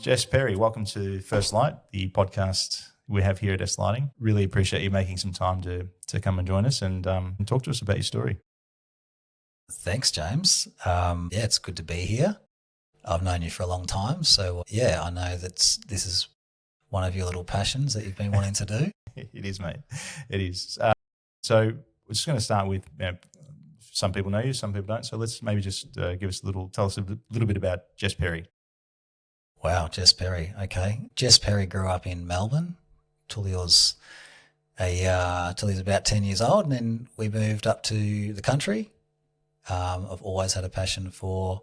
Jess Perry, welcome to First Light, the podcast we have here at S Lighting. Really appreciate you making some time to come and join us and talk to us about your story. Thanks, James. It's good to be here. I've known you for a long time, so I know that this is one of your little passions that you've been wanting to do. It is, mate. It is. So we're just going to start with, some people know you, some people don't. So let's maybe just tell us a little bit about Jess Perry. Wow, Jess Perry. Okay. Jess Perry grew up in Melbourne till he was about 10 years old, and then we moved up to the country. I've always had a passion for,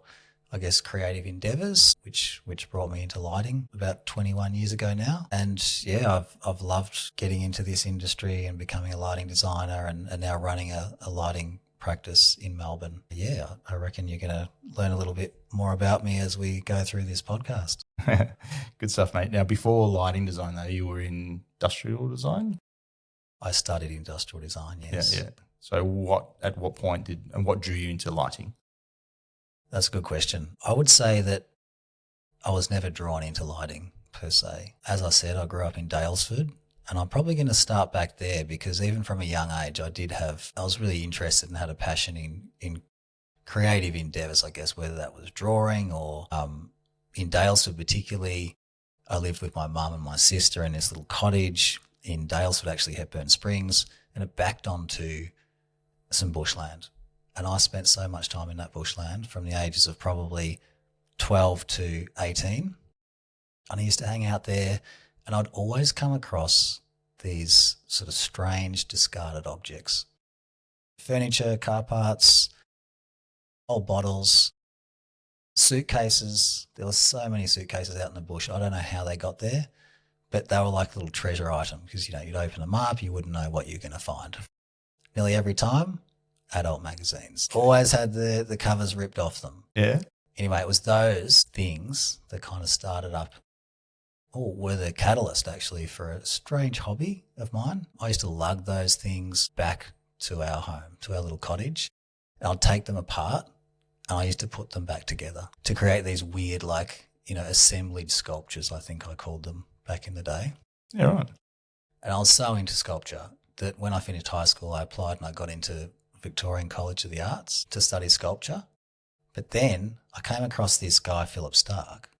I guess, creative endeavours, which brought me into lighting about 21 years ago now. And I've loved getting into this industry and becoming a lighting designer and now running a lighting practice in Melbourne. Yeah, I reckon you're going to learn a little bit more about me as we go through this podcast. Good stuff, mate. Now, before lighting design, though, you were in industrial design? I studied industrial design, yes. Yeah. So at what point what drew you into lighting? That's a good question. I would say that I was never drawn into lighting per se. As I said, I grew up in Daylesford, and I'm probably going to start back there because even from a young age, I was really interested and had a passion in creative endeavours, I guess, whether that was drawing or in Daylesford particularly. I lived with my mum and my sister in this little cottage in Daylesford, actually Hepburn Springs, and it backed onto some bushland. And I spent so much time in that bushland from the ages of probably 12 to 18. And I used to hang out there, and I'd always come across these sort of strange discarded objects. Furniture, car parts, old bottles, suitcases. There were so many suitcases out in the bush. I don't know how they got there, but they were like little treasure items because, you'd open them up, you wouldn't know what you're going to find. Nearly every time, adult magazines. Always had the covers ripped off them. Yeah. Anyway, it was those things that kind of started up, or were the catalyst actually for a strange hobby of mine. I used to lug those things back to our home, to our little cottage. And I'd take them apart and I used to put them back together to create these weird, assemblage sculptures, I think I called them back in the day. Yeah, right. And I was so into sculpture that when I finished high school, I applied and I got into Victorian College of the Arts to study sculpture. But then I came across this guy, Philip Stark,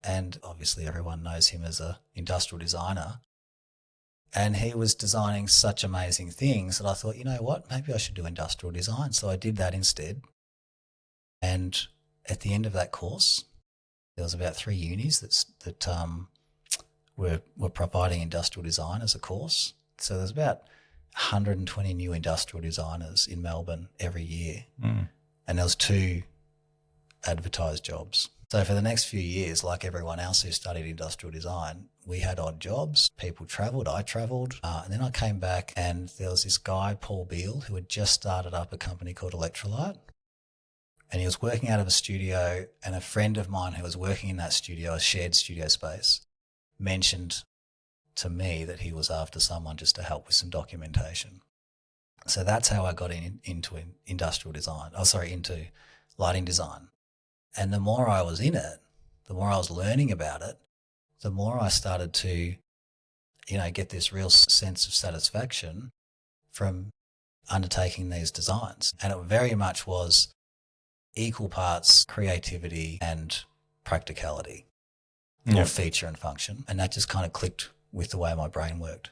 and obviously everyone knows him as an industrial designer. And he was designing such amazing things that I thought, you know what, maybe I should do industrial design. So I did that instead. And at the end of that course, there was about 3 unis that were providing industrial design as a course. So there's about 120 new industrial designers in Melbourne every year. Mm. And there was 2 advertised jobs. So for the next few years, like everyone else who studied industrial design, we had odd jobs. People travelled, I travelled. And then I came back and there was this guy, Paul Beale, who had just started up a company called Electrolight. And he was working out of a studio, and a friend of mine who was working in that studio, a shared studio space, mentioned to me that he was after someone just to help with some documentation. So that's how I got into industrial design. Into lighting design. And the more I was in it, the more I was learning about it, the more I started to, get this real sense of satisfaction from undertaking these designs. And it very much was equal parts creativity and practicality, or feature and function. And that just kind of clicked with the way my brain worked.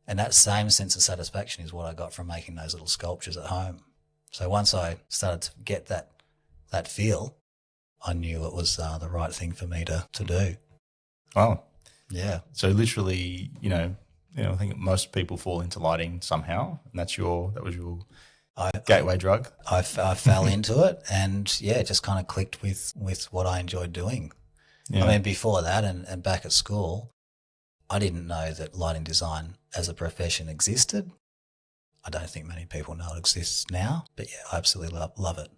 And that same sense of satisfaction is what I got from making those little sculptures at home. So once I started to get that feel, I knew it was the right thing for me to do. Wow. Yeah. So literally, I think most people fall into lighting somehow, and that was your gateway drug. I fell into it, and it just kind of clicked with what I enjoyed doing. Yeah. I mean, before that and back at school, I didn't know that lighting design as a profession existed. I don't think many people know it exists now, but I absolutely love it.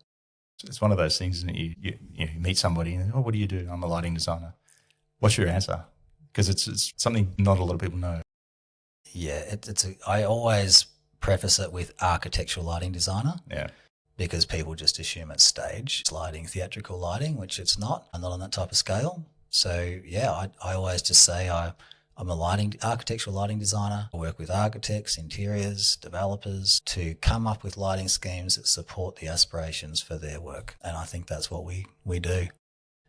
It's one of those things, isn't it? You meet somebody and, what do you do? I'm a lighting designer. What's your answer? Because it's something not a lot of people know. Yeah, I always preface it with architectural lighting designer. Yeah. Because people just assume it's stage lighting, theatrical lighting, which it's not. I'm not on that type of scale. So yeah, I always just say I'm a architectural lighting designer. I work with architects, interiors, developers to come up with lighting schemes that support the aspirations for their work. And I think that's what we do.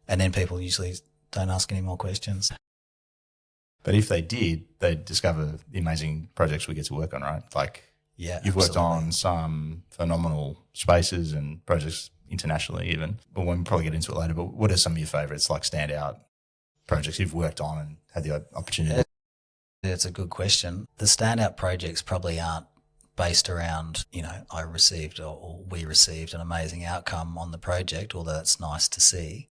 And then people usually don't ask any more questions. But if they did, they'd discover the amazing projects we get to work on, right? Like, yeah, you've worked absolutely. on some phenomenal spaces and projects internationally even. But we'll probably get into it later. But what are some of your favourites, like standout projects you've worked on and had the opportunity? It's a good question. The standout projects probably aren't based around, I received or we received an amazing outcome on the project, although that's nice to see.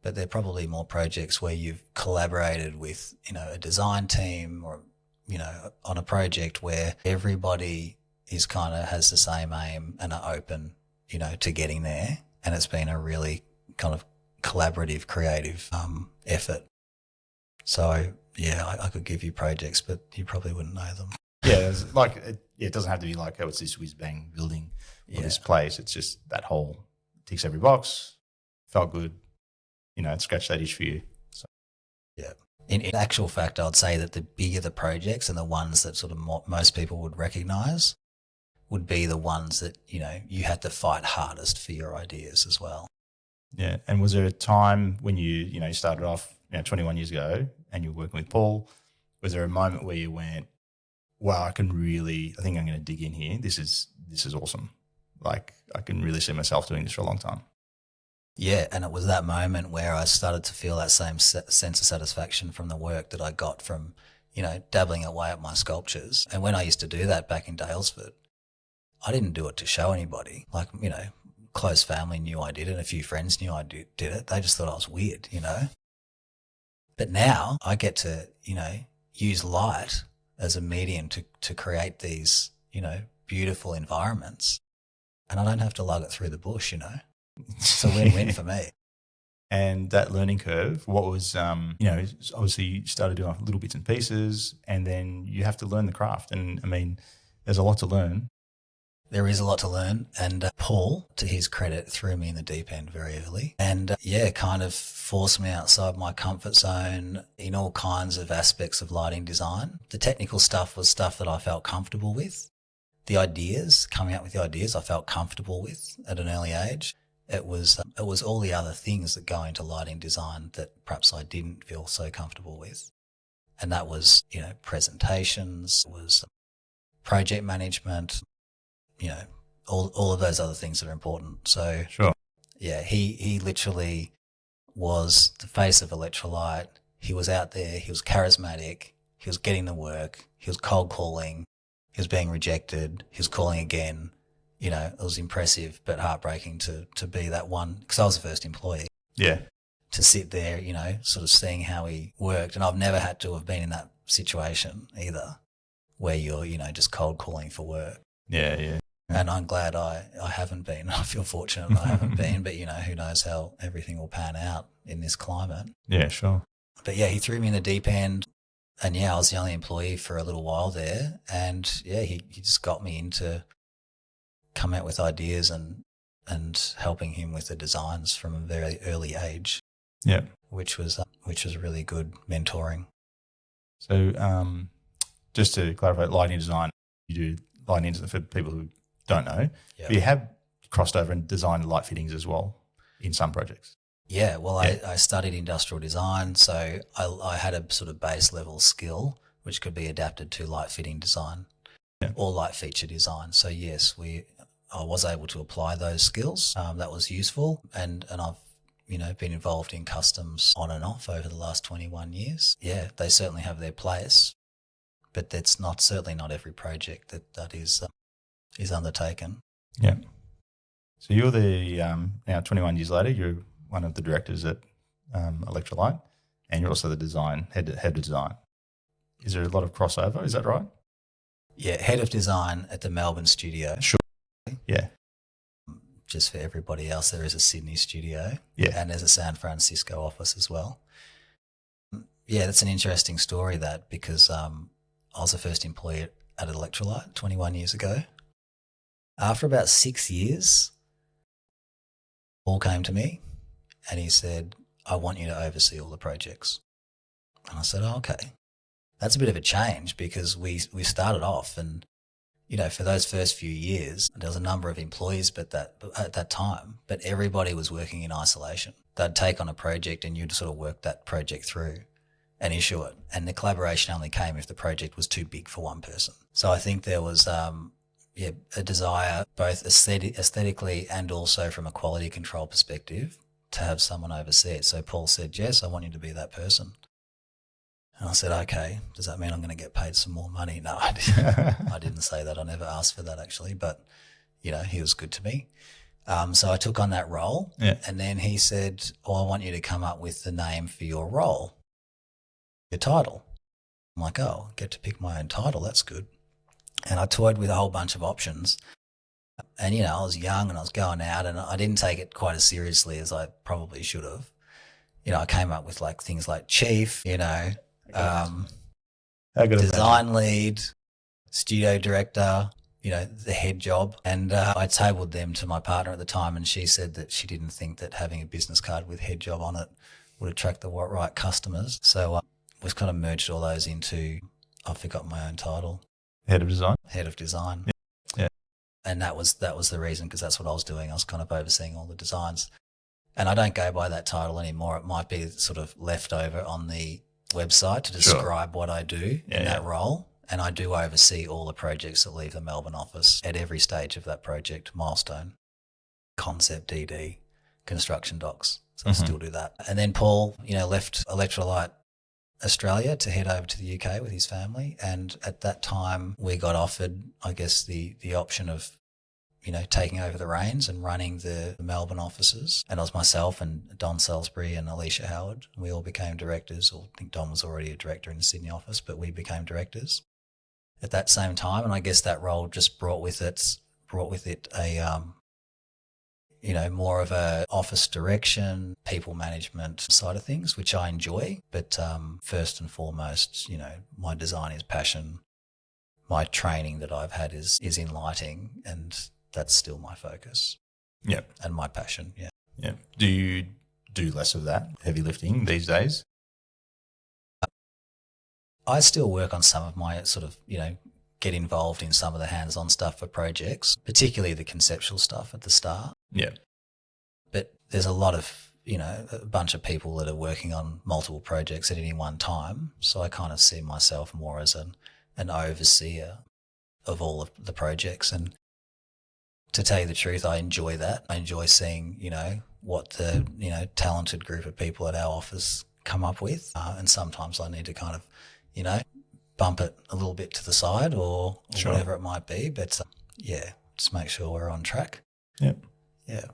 But they're probably more projects where you've collaborated with, a design team or, on a project where everybody is kind of has the same aim and are open, to getting there. And it's been a really kind of collaborative, creative effort. So yeah, I could give you projects, but you probably wouldn't know them. Yeah, it doesn't have to be like, oh, it's this whiz bang building or this place. It's just that whole ticks every box, felt good, it scratched that itch for you. So. Yeah. In actual fact, I'd say that the bigger the projects and the ones that sort of most people would recognise would be the ones that, you had to fight hardest for your ideas as well. Yeah. And was there a time when you started off 21 years ago and you were working with Paul, was there a moment where you went, wow, I think I'm going to dig in here. This is awesome. Like, I can really see myself doing this for a long time. Yeah, and it was that moment where I started to feel that same sense of satisfaction from the work that I got from, dabbling away at my sculptures. And when I used to do that back in Daylesford, I didn't do it to show anybody. Like, close family knew I did it, a few friends knew I did it. They just thought I was weird, But now I get to, use light as a medium to create these, beautiful environments. And I don't have to lug it through the bush, It's a win-win for me. And that learning curve, what was, obviously you started doing little bits and pieces and then you have to learn the craft. And I mean, there's a lot to learn. There is a lot to learn. And Paul, to his credit, threw me in the deep end very early and, kind of forced me outside my comfort zone in all kinds of aspects of lighting design. The technical stuff was stuff that I felt comfortable with. The ideas, coming up with the ideas I felt comfortable with at an early age. It was all the other things that go into lighting design that perhaps I didn't feel so comfortable with. And that was, presentations, it was project management, all of those other things that are important. So, sure. Yeah, he literally was the face of Electrolight. He was out there, he was charismatic, he was getting the work, he was cold calling, he was being rejected, he was calling again. It was impressive but heartbreaking to be that one, because I was the first employee. Yeah. To sit there, sort of seeing how he worked. And I've never had to have been in that situation either, where you're, just cold calling for work. Yeah, yeah. And I'm glad I haven't been. I feel fortunate I haven't been, but, who knows how everything will pan out in this climate. Yeah, sure. But yeah, he threw me in the deep end. And yeah, I was the only employee for a little while there. And yeah, he just got me into come out with ideas and helping him with the designs from a very early age. Yeah. Which was really good mentoring. So just to clarify, lighting design, you do lighting design for people who don't know, but you have crossed over and designed light fittings as well in some projects. Yeah, well, yeah. I studied industrial design, so I had a sort of base level skill which could be adapted to light fitting design or light feature design. So yes, I was able to apply those skills. That was useful, and I've been involved in customs on and off over the last 21 years. Yeah, they certainly have their place, but that's certainly not every project that is undertaken. Yeah. So you're now 21 years later, you're one of the directors at Electrolight, and you're also the head of design. Is there a lot of crossover? Is that right? Yeah, head of design at the Melbourne studio. Sure. Yeah. Just for everybody else, there is a Sydney studio. Yeah. And there's a San Francisco office as well. Yeah, that's an interesting story because I was the first employee at Electrolight 21 years ago. After about 6 years, Paul came to me and he said, I want you to oversee all the projects. And I said, oh, okay. That's a bit of a change because we started off and, for those first few years, there was a number of employees at that time, but everybody was working in isolation. They'd take on a project and you'd sort of work that project through and issue it. And the collaboration only came if the project was too big for one person. So I think there was a desire, both aesthetically and also from a quality control perspective, to have someone oversee it. So Paul said, Jess, I want you to be that person. And I said, okay, does that mean I'm going to get paid some more money? No, I didn't say that. I never asked for that actually, but, he was good to me. So I took on that role and then he said, I want you to come up with the name for your role, your title. I'm like, oh, I get to pick my own title. That's good. And I toyed with a whole bunch of options. And, I was young and I was going out and I didn't take it quite as seriously as I probably should have. I came up with things like chief, design lead, studio director, the head job. And I tabled them to my partner at the time and she said that she didn't think that having a business card with head job on it would attract the right customers. So we've kind of merged all those into, I've forgotten my own title. Head of design? Head of design. Yeah. And that was the reason, because that's what I was doing. I was kind of overseeing all the designs. And I don't go by that title anymore. It might be sort of left over on the website to describe what I do in that role. And I do oversee all the projects that leave the Melbourne office at every stage of that project, milestone, concept, DD, construction docs. So I still do that. And then Paul, left Electrolight Australia to head over to the UK with his family. And at that time we got offered, I guess, the option of, taking over the reins and running the Melbourne offices. And it was myself and Don Salisbury and Alicia Howard. We all became directors. Or I think Don was already a director in the Sydney office, but we became directors at that same time. And I guess that role just brought with it a, more of a office direction, people management side of things, which I enjoy. But first and foremost, my design is passion. My training that I've had is in lighting, and that's still my focus. Yeah. And my passion, yeah. Yeah. Do you do less of that heavy lifting these days? I still work on some of my sort of, get involved in some of the hands-on stuff for projects, particularly the conceptual stuff at the start. Yeah. But there's a lot of, a bunch of people that are working on multiple projects at any one time. So I kind of see myself more as an overseer of all of the projects. And to tell you the truth, I enjoy that. I enjoy seeing, what the, talented group of people at our office come up with. And sometimes I need to kind of, bump it a little bit to the side or whatever it might be. But just make sure we're on track. Yeah. Yeah.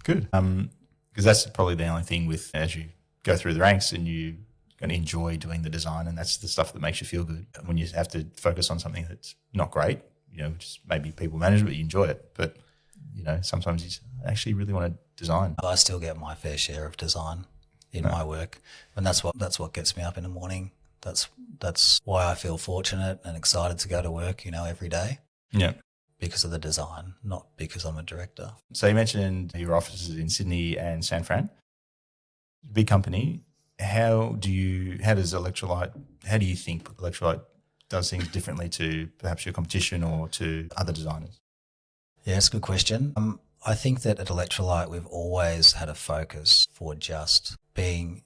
Good. Because that's probably the only thing with, as you go through the ranks and you going to enjoy doing the design, and that's the stuff that makes you feel good. When you have to focus on something that's not great, just maybe people management, you enjoy it, but sometimes you actually really want to design. I still get my fair share of design in my work, and that's what gets me up in the morning. That's why I feel fortunate and excited to go to work, every day. Yeah. Because of the design, not because I'm a director. So you mentioned your offices in Sydney and San Fran. Big company. How do you think Electrolight does things differently to perhaps your competition or to other designers? Yeah, it's a good question. I think that at Electrolight we've always had a focus for just being,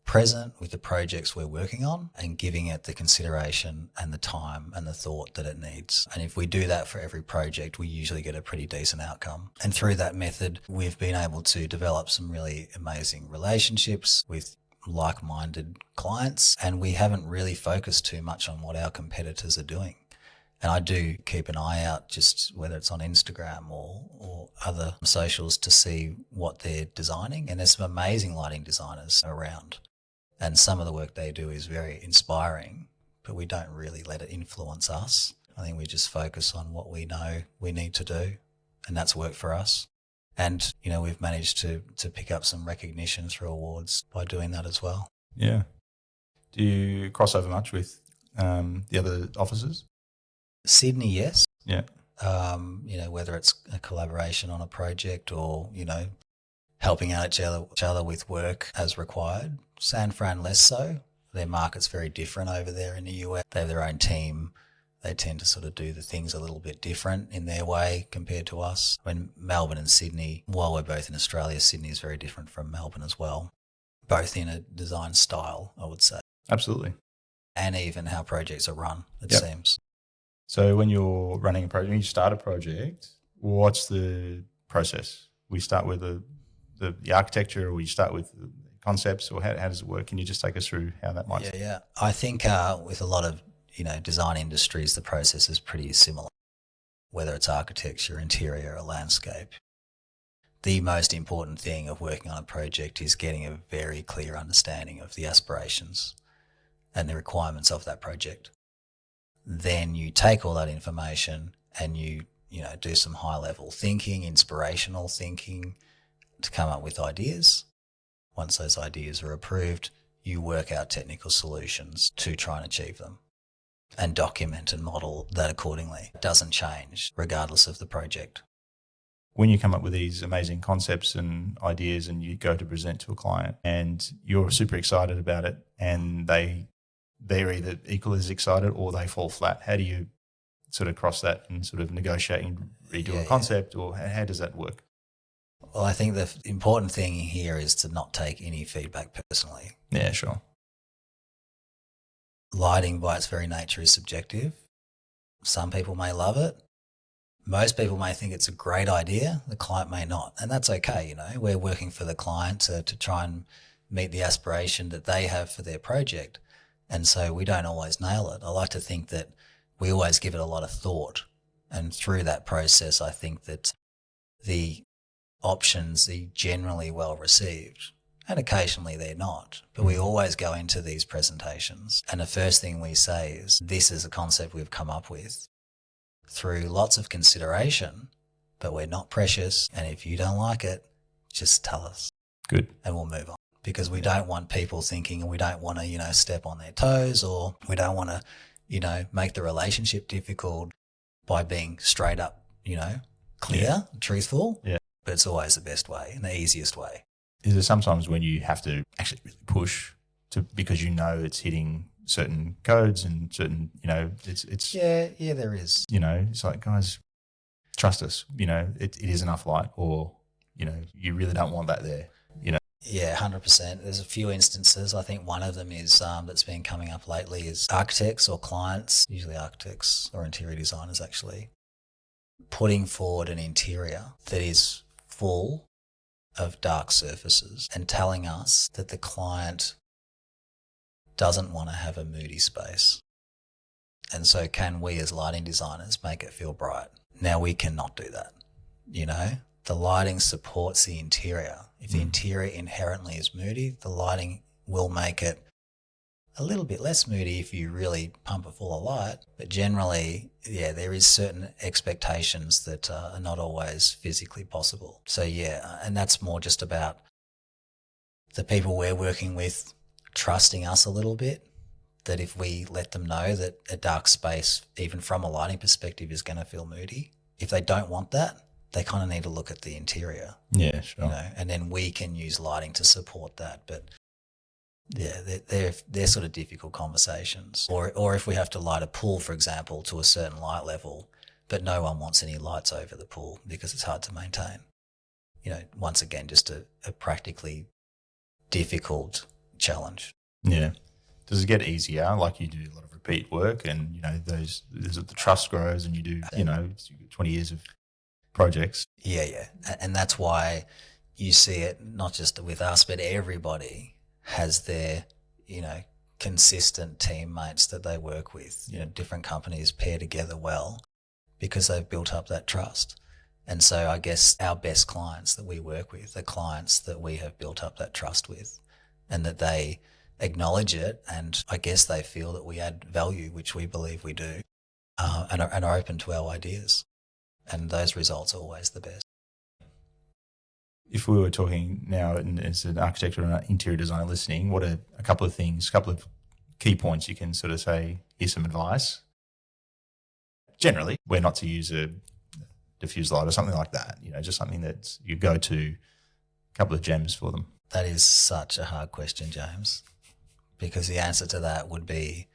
present with the projects we're working on and giving it the consideration and the time and the thought that it needs. And if we do that for every project, we usually get a pretty decent outcome. And through that method, we've been able to develop some really amazing relationships with like-minded clients, and we haven't really focused too much on what our competitors are doing. And I do keep an eye out, just whether it's on Instagram or other socials, to see what they're designing. And there's some amazing lighting designers around. And some of the work they do is very inspiring, but we don't really let it influence us. I think we just focus on what we know we need to do, and that's work for us. And, we've managed to pick up some recognition through awards by doing that as well. Yeah. Do you cross over much with the other offices? Sydney, yes. Yeah. Whether it's a collaboration on a project or, helping out each other with work as required. San Fran less so. Their market's very different over there in the US. They have their own team. They tend to sort of do the things a little bit different in their way compared to us. I mean, Melbourne and Sydney, while we're both in Australia, Sydney is very different from Melbourne as well, both in a design style, I would say. Absolutely. And even how projects are run, it Yep. seems. So when you're running a project, when you start a project, what's the process? We start with the architecture, or we start with the concepts, or how does it work? Can you just take us through how that might? Yeah. I think with a lot of design industries, the process is pretty similar, whether it's architecture, interior, or landscape. The most important thing of working on a project is getting a very clear understanding of the aspirations and the requirements of that project. Then you take all that information and you do some high level thinking, inspirational thinking to come up with ideas. Once those ideas are approved, you work out technical solutions to try and achieve them and document and model that accordingly. It doesn't change regardless of the project. When you come up with these amazing concepts and ideas and you go to present to a client and you're super excited about it and they're either equally as excited or they fall flat, how do you sort of cross that and sort of negotiate and redo a concept, or how does that work? Well, I think the important thing here is to not take any feedback personally. Yeah, sure. Lighting by its very nature is subjective. Some people may love it. Most people may think it's a great idea. The client may not. And that's okay, We're working for the client to try and meet the aspiration that they have for their project. And so we don't always nail it. I like to think that we always give it a lot of thought. And through that process, I think that the options are generally well received. And occasionally they're not. But we always go into these presentations and the first thing we say is, this is a concept we've come up with through lots of consideration, but we're not precious. And if you don't like it, just tell us. Good. And we'll move on. Because we don't want people thinking, and we don't want to, step on their toes, or we don't want to, make the relationship difficult by being straight up, clear, truthful. Yeah. But it's always the best way and the easiest way. Is there sometimes when you have to actually really push because it's hitting certain codes and certain, it's Yeah, there is. It's like, guys, trust us, it is enough light, or, you really don't want that there, Yeah, 100%. There's a few instances. I think one of them is that's been coming up lately is architects or clients, usually architects or interior designers actually, putting forward an interior that is full of dark surfaces and telling us that the client doesn't want to have a moody space. And so can we as lighting designers make it feel bright? Now we cannot do that, The lighting supports the interior. If the interior inherently is moody, the lighting will make it a little bit less moody if you really pump it full of light. But generally, there is certain expectations that are not always physically possible. So and that's more just about the people we're working with trusting us a little bit, that if we let them know that a dark space, even from a lighting perspective, is going to feel moody, if they don't want that, they kind of need to look at the interior. Yeah, sure. And then we can use lighting to support that. But they're sort of difficult conversations. Or if we have to light a pool, for example, to a certain light level, but no one wants any lights over the pool because it's hard to maintain. Once again, just a practically difficult challenge. Yeah. Does it get easier? Like you do a lot of repeat work and, the trust grows and you do, 20 years of projects. Yeah. And that's why you see it not just with us, but everybody has their, consistent teammates that they work with. Different companies pair together well because they've built up that trust. And so I guess our best clients that we work with are clients that we have built up that trust with, and that they acknowledge it, and I guess they feel that we add value, which we believe we do, and are open to our ideas. And those results are always the best. If we were talking now as an architect or an interior designer listening, what are a couple of key points you can sort of say, here's some advice? Generally, where not to use a diffuse light or something like that, just something that you go to couple of gems for them? That is such a hard question, James, because the answer to that would be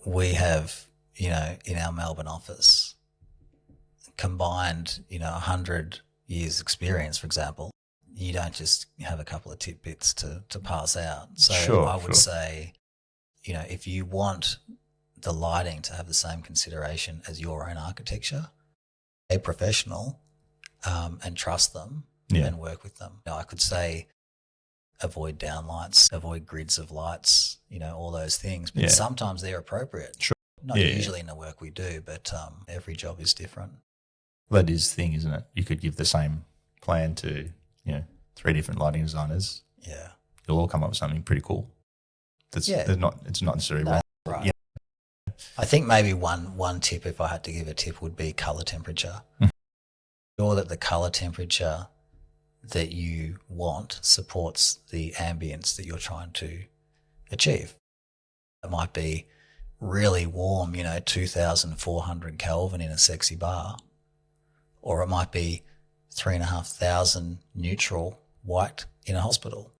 we have, in our Melbourne office, combined, 100 years experience, for example. You don't just have a couple of tidbits to pass out. So I would say, if you want the lighting to have the same consideration as your own architecture, a professional and trust them and work with them. I could say avoid downlights, avoid grids of lights, all those things. But sometimes they're appropriate. Sure. Not usually in the work we do, but every job is different. That is the thing, isn't it? You could give the same plan to, 3 different lighting designers. Yeah. You'll all come up with something pretty cool. It's not necessarily wrong. Right. Yeah. I think maybe one tip, if I had to give a tip, would be colour temperature. Sure that the colour temperature that you want supports the ambience that you're trying to achieve. It might be really warm, 2,400 Kelvin in a sexy bar, or it might be 3,500 neutral white in a hospital.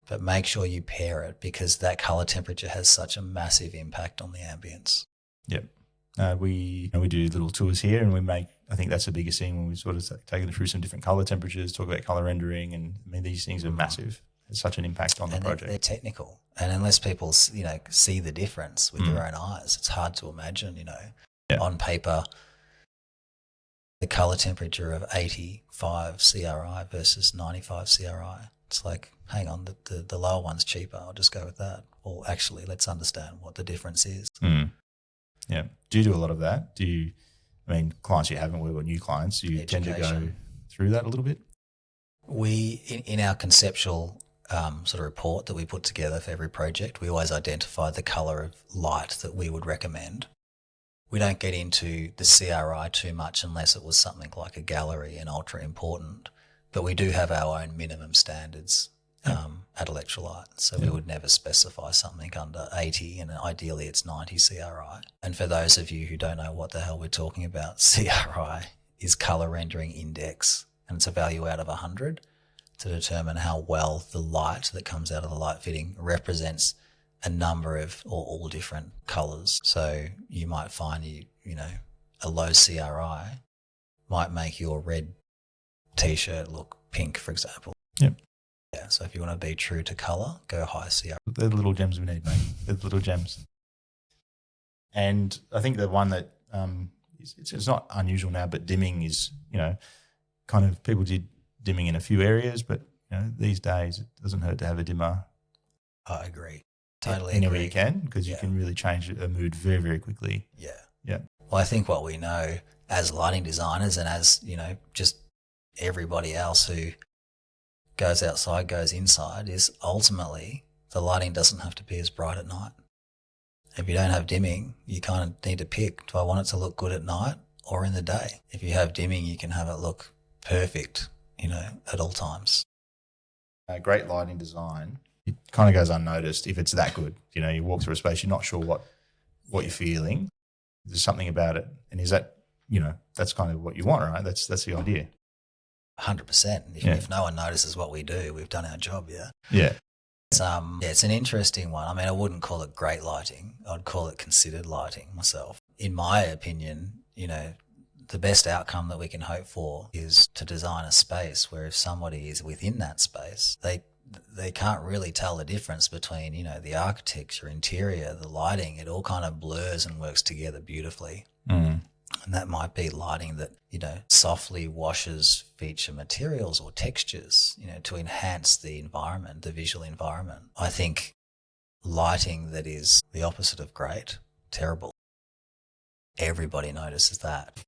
But make sure you pair it, because that colour temperature has such a massive impact on the ambience. Yep. We do little tours here, and I think that's the biggest thing when we sort of take them through some different colour temperatures, talk about colour rendering, and these things are massive. It's such an impact on the project. They're technical. And unless people, see the difference with their own eyes, it's hard to imagine, on paper, the colour temperature of 85 CRI versus 95 CRI. It's like, hang on, the lower one's cheaper. I'll just go with that. Well, actually, let's understand what the difference is. Yeah. Do you do a lot of that? Clients you haven't worked with, new clients, do you tend to go through that a little bit? We, in our conceptual sort of report that we put together for every project, we always identify the colour of light that we would recommend. We don't get into the CRI too much unless it was something like a gallery and ultra important, but we do have our own minimum standards at Electrolight. So we would never specify something under 80, and ideally it's 90 CRI. And for those of you who don't know what the hell we're talking about, CRI is colour rendering index, and it's a value out of 100 to determine how well the light that comes out of the light fitting represents a number of or all different colours. So you might find a low CRI might make your red T-shirt look pink, for example. Yep. Yeah, so if you want to be true to colour, go high CRI. They're the little gems we need, mate. They're the little gems. And I think the one that it's not unusual now, but dimming is, kind of people did dimming in a few areas, but these days it doesn't hurt to have a dimmer. I agree. Totally Anywhere agree. you can, because you can really change a mood very, very quickly. Yeah. Yeah. Well, I think what we know as lighting designers and as, just everybody else who goes outside, goes inside, is ultimately the lighting doesn't have to be as bright at night. If you don't have dimming, you kind of need to pick, do I want it to look good at night or in the day? If you have dimming, you can have it look perfect, at all times. Great lighting design, it kind of goes unnoticed if it's that good. You walk through a space, you're not sure what you're feeling. There's something about it. And is that, that's kind of what you want, right? That's the idea. 100%. If no one notices what we do, we've done our job, yeah? Yeah. It's an interesting one. I wouldn't call it great lighting. I'd call it considered lighting myself. In my opinion, the best outcome that we can hope for is to design a space where if somebody is within that space, they can't really tell the difference between, the architecture, interior, the lighting. It all kind of blurs and works together beautifully. And that might be lighting that, softly washes feature materials or textures, to enhance the environment, the visual environment. I think lighting that is the opposite of great, terrible, everybody notices that.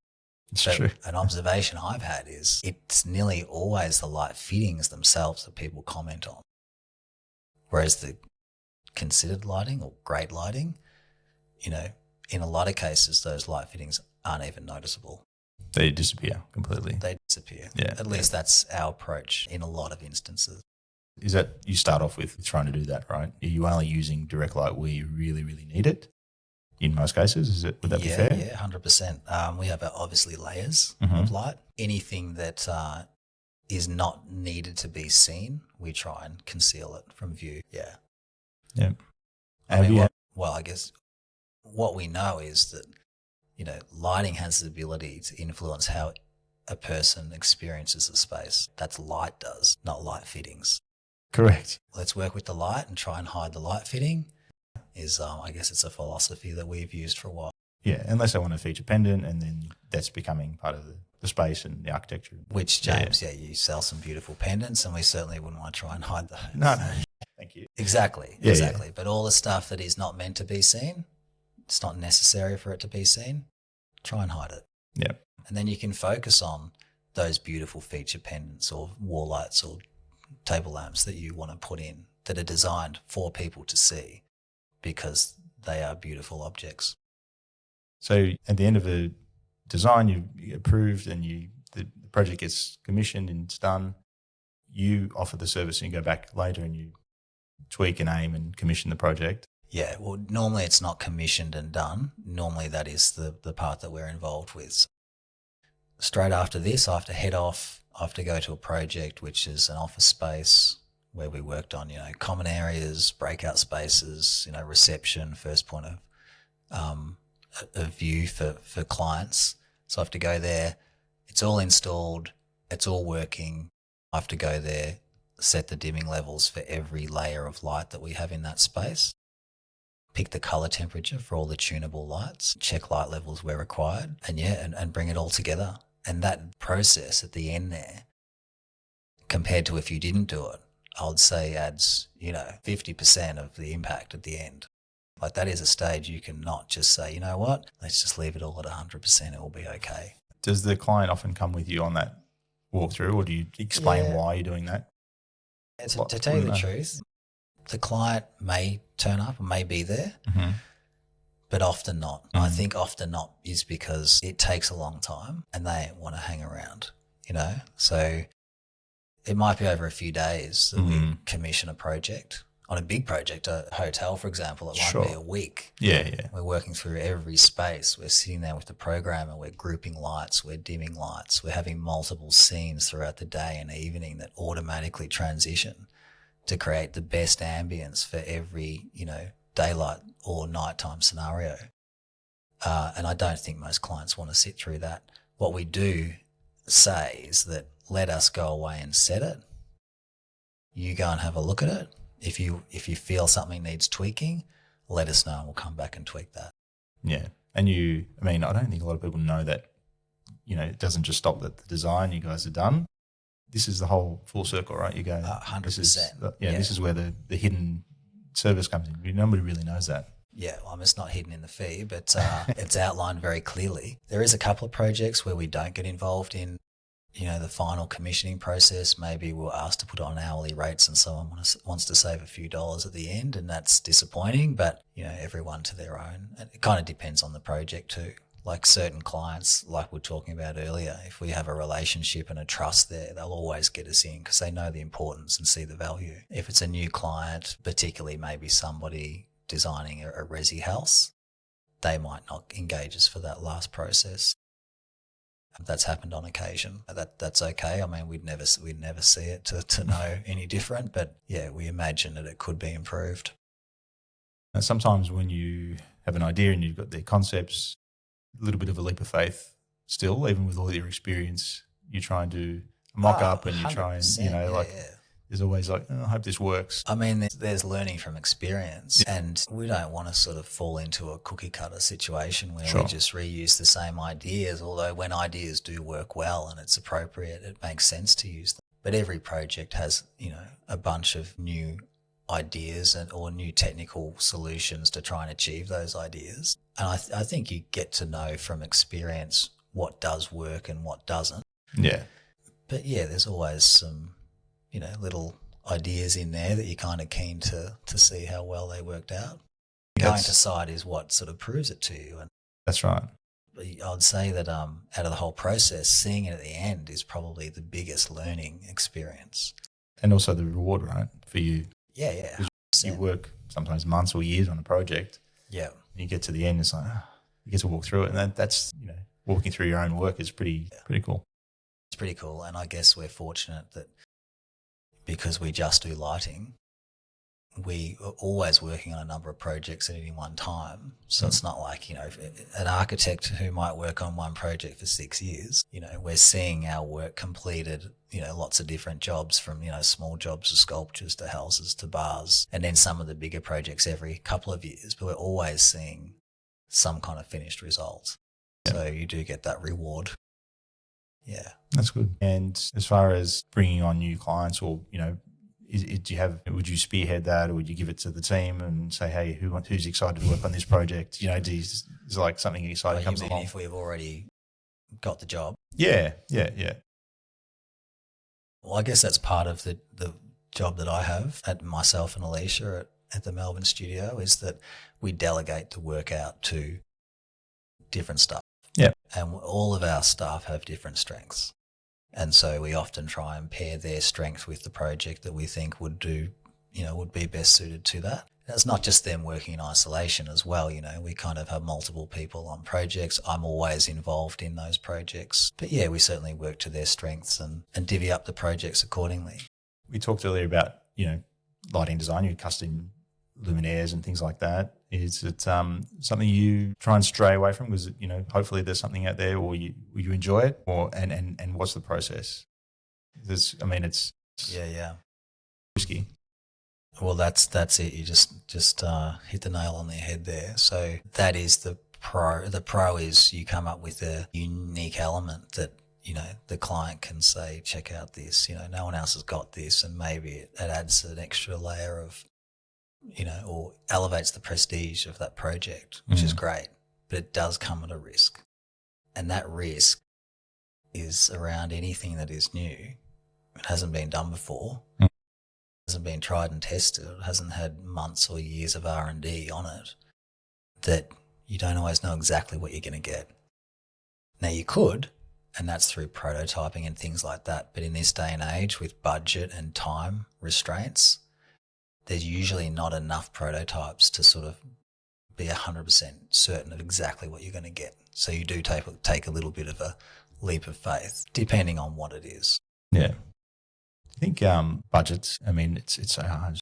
It's true. An observation I've had is it's nearly always the light fittings themselves that people comment on. Whereas the considered lighting or great lighting, in a lot of cases, those light fittings aren't even noticeable. They disappear completely. They disappear. Yeah. At least that's our approach in a lot of instances. Is that you start off with trying to do that, right? Are you only using direct light where you really, really need it? In most cases, would that be fair? Yeah, 100%. We have obviously layers of light. Anything that is not needed to be seen, we try and conceal it from view. Yeah. Yeah. I guess what we know is that, lighting has the ability to influence how a person experiences the space. That's light does, not light fittings. Correct. Let's work with the light and try and hide the light fitting is, I guess it's a philosophy that we've used for a while. Yeah, unless they want to feature pendant, and then that's becoming part of the space and the architecture. Which, James, you sell some beautiful pendants, and we certainly wouldn't want to try and hide those. No. Thank you. Exactly. Yeah, exactly. Yeah. But all the stuff that is not meant to be seen, it's not necessary for it to be seen, try and hide it. Yeah. And then you can focus on those beautiful feature pendants or wall lights or table lamps that you want to put in that are designed for people to see because they are beautiful objects. So at the end of the design, you approved and the project gets commissioned and it's done. You offer the service and you go back later and you tweak and aim and commission the project. Yeah, well, normally it's not commissioned and done. Normally that is the part that we're involved with. Straight after this, I have to head off. I have to go to a project which is an office space where we worked on, common areas, breakout spaces, reception, first point of view for clients. So I have to go there. It's all installed. It's all working. I have to go there, set the dimming levels for every layer of light that we have in that space, pick the color temperature for all the tunable lights, check light levels where required, and bring it all together. And that process at the end there, compared to if you didn't do it, I would say adds, 50% of the impact at the end. Like that is a stage you cannot just say, you know what, let's just leave it all at 100%, it will be okay. Does the client often come with you on that walkthrough, or do you explain why you're doing that? To tell you the truth, the client may turn up and may be there, but often not. I think often not is because it takes a long time and they want to hang around, So it might be over a few days that we commission a project. On a big project, a hotel, for example, it might be a week. Yeah. We're working through every space. We're sitting there with the programmer. We're grouping lights. We're dimming lights. We're having multiple scenes throughout the day and evening that automatically transition to create the best ambience for every, daylight or nighttime scenario. And I don't think most clients want to sit through that. What we do say is that let us go away and set it. You go and have a look at it. If you feel something needs tweaking, let us know and we'll come back and tweak that. Yeah. And I don't think a lot of people know that, it doesn't just stop at the design, you guys are done. This is the whole full circle, right? You go 100%. This is where the hidden service comes in. Nobody really knows that. Yeah, it's not hidden in the fee, but it's outlined very clearly. There is a couple of projects where we don't get involved in the final commissioning process. Maybe we're asked to put on hourly rates and someone wants to save a few dollars at the end, and that's disappointing, but, everyone to their own. And it kind of depends on the project too. Like certain clients, like we were talking about earlier, if we have a relationship and a trust there, they'll always get us in because they know the importance and see the value. If it's a new client, particularly maybe somebody designing a resi house, they might not engage us for that last process. That's happened on occasion. That's okay. We'd never see it to know any different, but yeah, we imagine that it could be improved. And sometimes when you have an idea and you've got the concepts, a little bit of a leap of faith still, even with all your experience, you try and do a mock up and you try and, there's always I hope this works. There's learning from experience, and we don't want to sort of fall into a cookie cutter situation where we just reuse the same ideas, although when ideas do work well and it's appropriate, it makes sense to use them. But every project has, a bunch of new ideas or new technical solutions to try and achieve those ideas. And I think you get to know from experience what does work and what doesn't. Yeah. But yeah, there's always some little ideas in there that you're kind of keen to see how well they worked out. Going to site is what sort of proves it to you. And that's right. I'd say that out of the whole process, seeing it at the end is probably the biggest learning experience. And also the reward, right, for you. Yeah. You work sometimes months or years on a project. Yeah. And you get to the end, it's like, you get to walk through it. And that's, walking through your own work is pretty cool. It's pretty cool. And I guess we're fortunate that because we just do lighting, we are always working on a number of projects at any one time. So it's not like, an architect who might work on one project for 6 years, we're seeing our work completed, lots of different jobs from, small jobs to sculptures to houses to bars, and then some of the bigger projects every couple of years, but we're always seeing some kind of finished result. Yeah. So you do get that reward. Yeah. That's good. And as far as bringing on new clients or, would you spearhead that, or would you give it to the team and say, hey, who's excited to work on this project? Is like something exciting comes along? If we've already got the job? Yeah. Well, I guess that's part of the job that I have at myself and Alicia at the Melbourne studio, is that we delegate the work out to different staff. Yeah. And all of our staff have different strengths. And so we often try and pair their strength with the project that we think would be best suited to that. And it's not just them working in isolation as well. We kind of have multiple people on projects. I'm always involved in those projects. But yeah, we certainly work to their strengths and divvy up the projects accordingly. We talked earlier about, lighting design, your custom luminaires and things like that. Is it something you try and stray away from? Because, hopefully there's something out there, or you enjoy it, and what's the process? It's risky. Well, that's it. You just hit the nail on the head there. So that is the pro. The pro is you come up with a unique element that, the client can say, check out this, no one else has got this, and maybe it adds an extra layer of, or elevates the prestige of that project, which is great, but it does come at a risk. And that risk is around anything that is new. It hasn't been done before. Hasn't been tried and tested. It hasn't had months or years of R&D on it, that you don't always know exactly what you're going to get. Now you could, and that's through prototyping and things like that. But in this day and age, with budget and time restraints, there's usually not enough prototypes to sort of be 100% certain of exactly what you're going to get. So you do take a little bit of a leap of faith, depending on what it is. Yeah. I think budgets, it's so hard.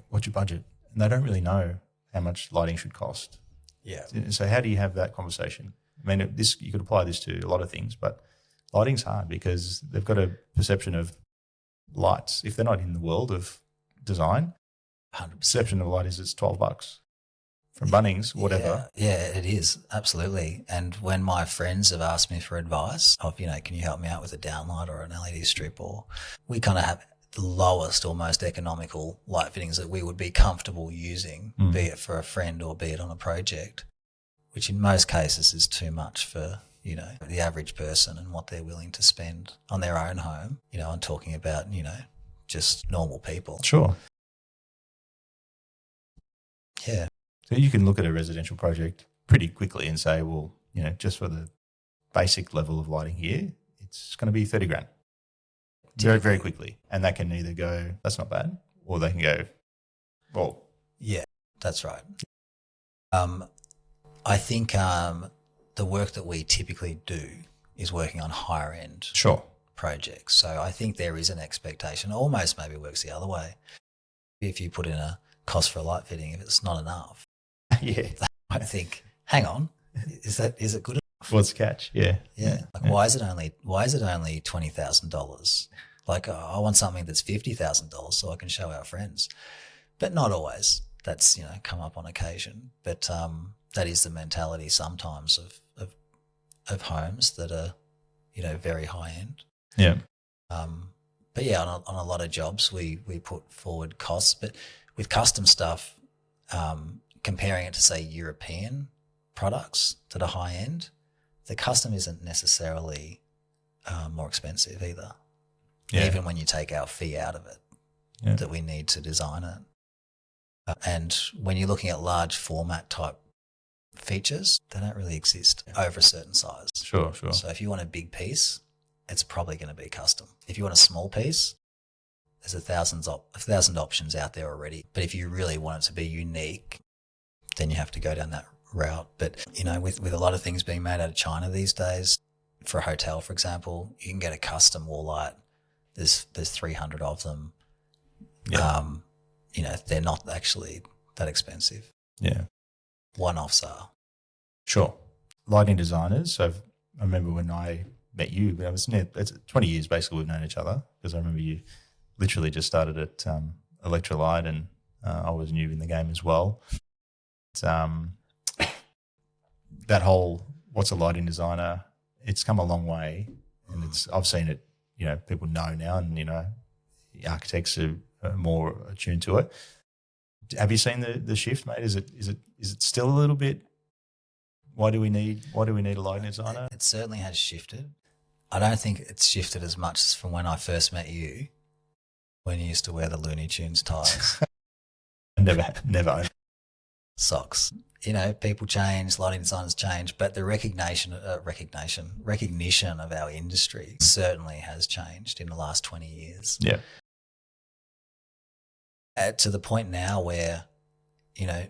What's your budget? And they don't really know how much lighting should cost. Yeah. So how do you have that conversation? You could apply this to a lot of things, but lighting's hard because they've got a perception of lights. If they're not in the world of design, 100%. Perception of light is it's $12 from Bunnings, whatever. Yeah, it is, absolutely. And when my friends have asked me for advice of, can you help me out with a downlight or an LED strip, or we kind of have the lowest or most economical light fittings that we would be comfortable using, be it for a friend or be it on a project, which in most cases is too much for, the average person and what they're willing to spend on their own home. I'm talking about, just normal people. Sure. Yeah. So you can look at a residential project pretty quickly and say, well, just for the basic level of lighting here, it's going to be 30 grand. Very, very quickly. And that can either go, that's not bad, or they can go, well. Yeah, that's right. I think the work that we typically do is working on higher end projects. So I think there is an expectation, almost maybe works the other way. If you put in a cost for a light fitting, if it's not enough, they might think, hang on, is it good enough? What's the catch? Yeah. Why is it only $20,000? Like, I want something that's $50,000 so I can show our friends. But not always. That's, come up on occasion. But that is the mentality sometimes of homes that are, very high end. Yeah. But yeah, on a lot of jobs we put forward costs. But with custom stuff, comparing it to, say, European products that are high end, the custom isn't necessarily more expensive either. Yeah. Even when you take our fee out of it, that we need to design it. And when you're looking at large format type features, they don't really exist over a certain size. Sure. So if you want a big piece, it's probably going to be custom. If you want a small piece, there's a thousand options out there already. But if you really want it to be unique, then you have to go down that route. But, with a lot of things being made out of China these days, for a hotel, for example, you can get a custom wall light. There's 300 of them. Yeah. They're not actually that expensive. Yeah. One-offs are. Sure. Lighting designers. So I remember when I met you, it's 20 years basically we've known each other, because I remember you literally just started at Electrolight, and I was new in the game as well. That whole what's a lighting designer, it's come a long way, and I've seen it, people know now, and, the architects are more attuned to it. Have you seen the shift, mate? Is it still a little bit, why do we need a lighting designer? It certainly has shifted. I don't think it's shifted as much as from when I first met you, when you used to wear the Looney Tunes ties. Never. Socks. People change, lighting designers change, but the recognition of our industry certainly has changed in the last 20 years. Yeah. To the point now where,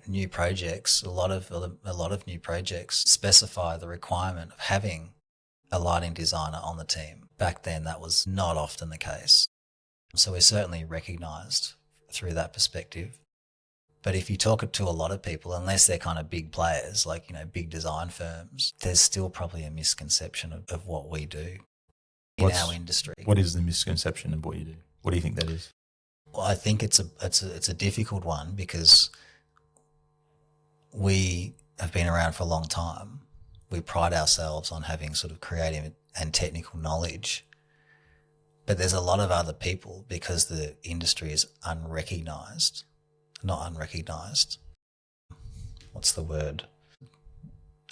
new projects, a lot of new projects specify the requirement of having a lighting designer on the team. Back then, that was not often the case. So we're certainly recognised through that perspective. But if you talk to a lot of people, unless they're kind of big players, like, big design firms, there's still probably a misconception of what we do in our industry. What is the misconception of what you do? What do you think that is? Well, I think it's a difficult one, because we have been around for a long time. We pride ourselves on having sort of creative and technical knowledge. But there's a lot of other people, because the industry is not unrecognised. What's the word?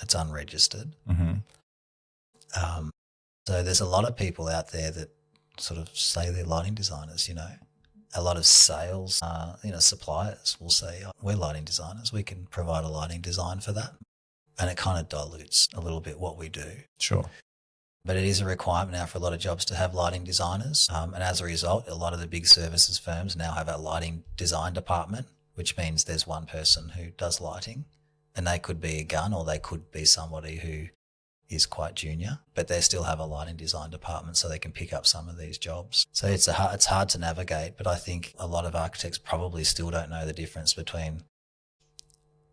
It's unregistered. Mm-hmm. So there's a lot of people out there that sort of say they're lighting designers, A lot of sales, suppliers will say, oh, we're lighting designers, we can provide a lighting design for that. And it kind of dilutes a little bit what we do. Sure. But it is a requirement now for a lot of jobs to have lighting designers. And as a result, a lot of the big services firms now have a lighting design department, which means there's one person who does lighting, and they could be a gun, or they could be somebody who is quite junior, but they still have a lighting design department, so they can pick up some of these jobs. So it's hard to navigate, but I think a lot of architects probably still don't know the difference between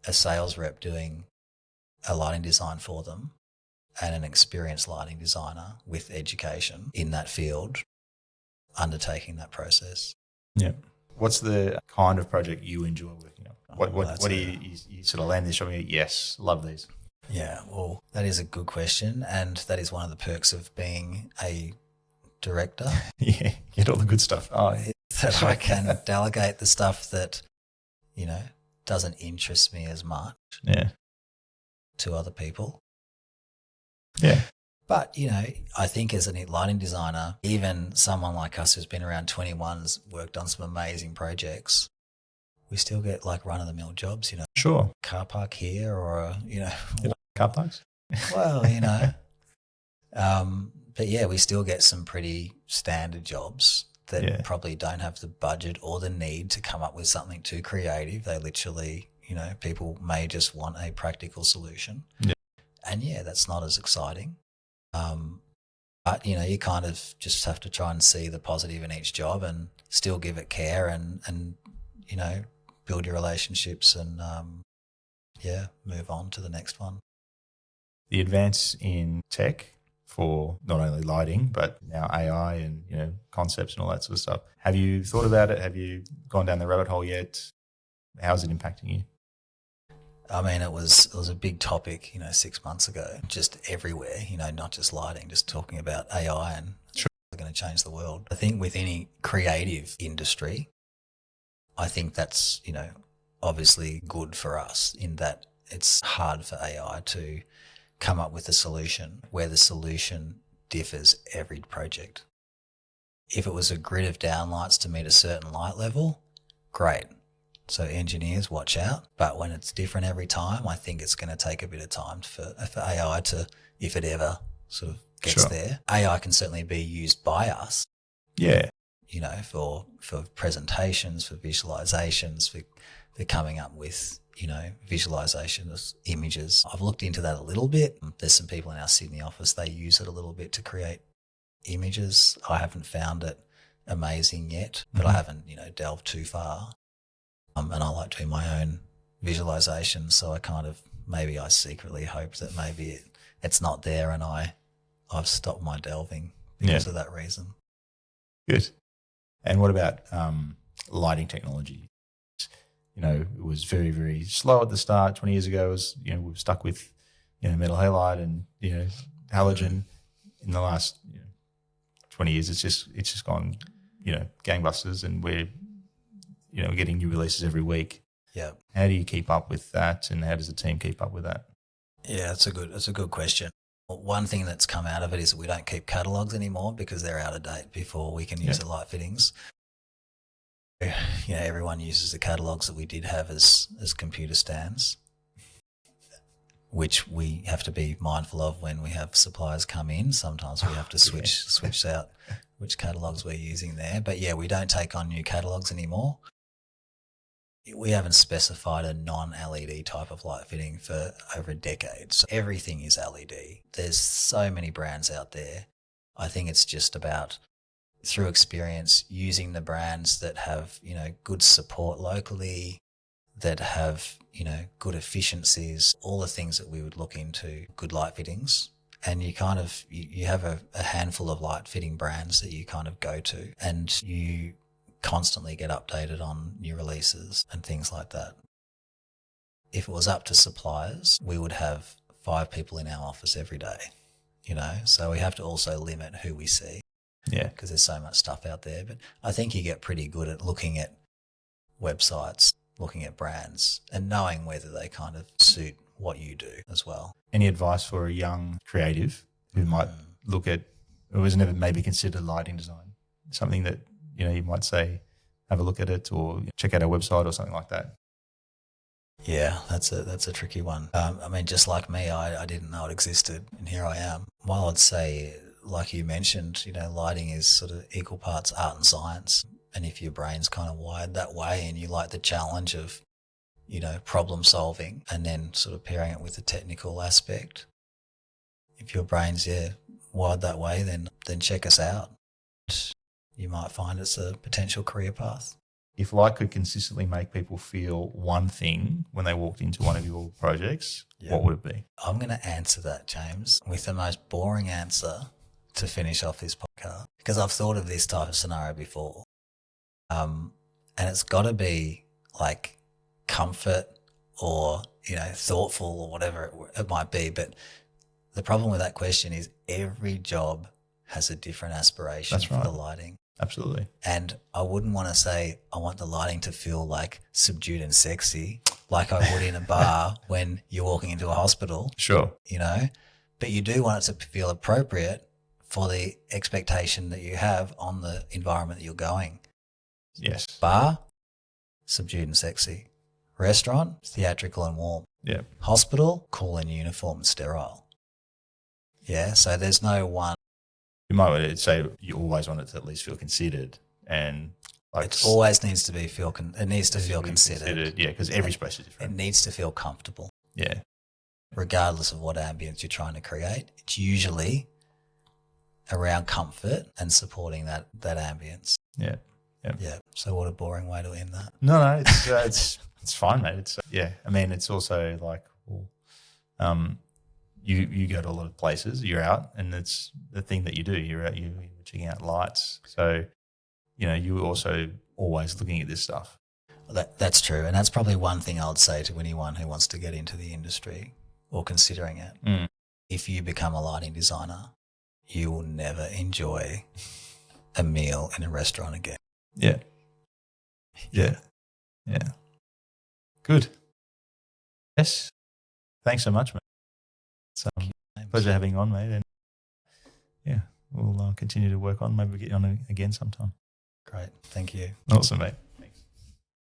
a sales rep doing a lighting design for them and an experienced lighting designer with education in that field undertaking that process. Yeah. What's the kind of project you enjoy working on? What do you sort of land this on? Yes, love these. Yeah, well, that is a good question, and that is one of the perks of being a director. Yeah, get all the good stuff. Oh, that I can delegate the stuff that, doesn't interest me as much to other people. Yeah. But, I think as a lighting designer, even someone like us who's been around 21's worked on some amazing projects, we still get like run-of-the-mill jobs, Sure. Car park here or, Car parks? Well, but yeah, we still get some pretty standard jobs that probably don't have the budget or the need to come up with something too creative. They literally, people may just want a practical solution. Yeah. And that's not as exciting. But, you kind of just have to try and see the positive in each job and still give it care and build your relationships and, move on to the next one. The advance in tech for not only lighting, but now AI and, concepts and all that sort of stuff. Have you thought about it? Have you gone down the rabbit hole yet? How's it impacting you? I mean, it was a big topic, 6 months ago, just everywhere, not just lighting, just talking about AI and it's going to change the world. I think with any creative industry, I think that's, obviously good for us in that it's hard for AI to come up with a solution where the solution differs every project. If it was a grid of downlights to meet a certain light level, great. So engineers, watch out. But when it's different every time, I think it's going to take a bit of time for AI to, if it ever sort of gets there. AI can certainly be used by us. Yeah. For presentations, for visualizations, for coming up with visualization of images. I've looked into that a little bit. There's some people in our Sydney office, they use it a little bit to create images. I haven't found it amazing yet, but I haven't, delved too far. And I like doing my own visualization. So maybe I secretly hope that maybe it's not there and I've stopped my delving because of that reason. Good. And what about lighting technology? It was very, very slow at the start. 20 years ago, we were stuck with, metal halide and, halogen. In the last 20 years, it's just gone, gangbusters, and we're getting new releases every week. Yeah. How do you keep up with that, and how does the team keep up with that? Yeah, that's a good question. One thing that's come out of it is that we don't keep catalogues anymore because they're out of date before we can use the light fittings. Everyone uses the catalogues that we did have as computer stands, which we have to be mindful of when we have suppliers come in. Sometimes we have to switch out which catalogues we're using there. But we don't take on new catalogues anymore. We haven't specified a non-LED type of light fitting for over a decade. So everything is LED. There's so many brands out there. I think it's just about, through experience, using the brands that have, good support locally, that have, good efficiencies, all the things that we would look into, good light fittings. And you have a handful of light fitting brands that you kind of go to, and you constantly get updated on new releases and things like that. If it was up to suppliers, we would have 5 people in our office every day, so we have to also limit who we see. Yeah. Because there's so much stuff out there. But I think you get pretty good at looking at websites, looking at brands, and knowing whether they kind of suit what you do as well. Any advice for a young creative who might look at, or has never maybe considered lighting design? Something that, you might say, have a look at it or check out our website or something like that. Yeah, that's a tricky one. Just like me, I didn't know it existed, and here I am. While I'd say, like you mentioned, lighting is sort of equal parts art and science. And if your brain's kind of wired that way and you like the challenge of, problem solving and then sort of pairing it with the technical aspect, if your brain's wired that way, then check us out. You might find it's a potential career path. If light could consistently make people feel one thing when they walked into one of your projects, what would it be? I'm going to answer that, James, with the most boring answer to finish off this podcast, because I've thought of this type of scenario before. And it's got to be like comfort or, thoughtful or whatever it might be. But the problem with that question is every job has a different aspiration for the lighting. Absolutely. And I wouldn't want to say I want the lighting to feel like subdued and sexy like I would in a bar when you're walking into a hospital. Sure. But you do want it to feel appropriate for the expectation that you have on the environment that you're going. Yes. Bar, subdued and sexy. Restaurant, theatrical and warm. Yeah. Hospital, cool and uniform and sterile. Yeah, so there's no one. You might want to say you always want it to at least feel considered, and it always needs to be feel considered. Yeah, because every space is different. It needs to feel comfortable. Yeah. Regardless of what ambience you're trying to create, it's usually around comfort and supporting that ambience. Yeah. Yeah. So what a boring way to end that. No, it's fine, mate. It's also like, you go to a lot of places, you're out, and it's the thing that you do. You're out, you're checking out lights. So, you're also always looking at this stuff. That's true. And that's probably one thing I would say to anyone who wants to get into the industry or considering it. Mm. If you become a lighting designer, you will never enjoy a meal in a restaurant again. Yeah. Good. Yes. Thanks so much, mate. It's a pleasure having you on, mate. And we'll continue to work on. Maybe we'll get you on again sometime. Great. Thank you. Awesome, mate.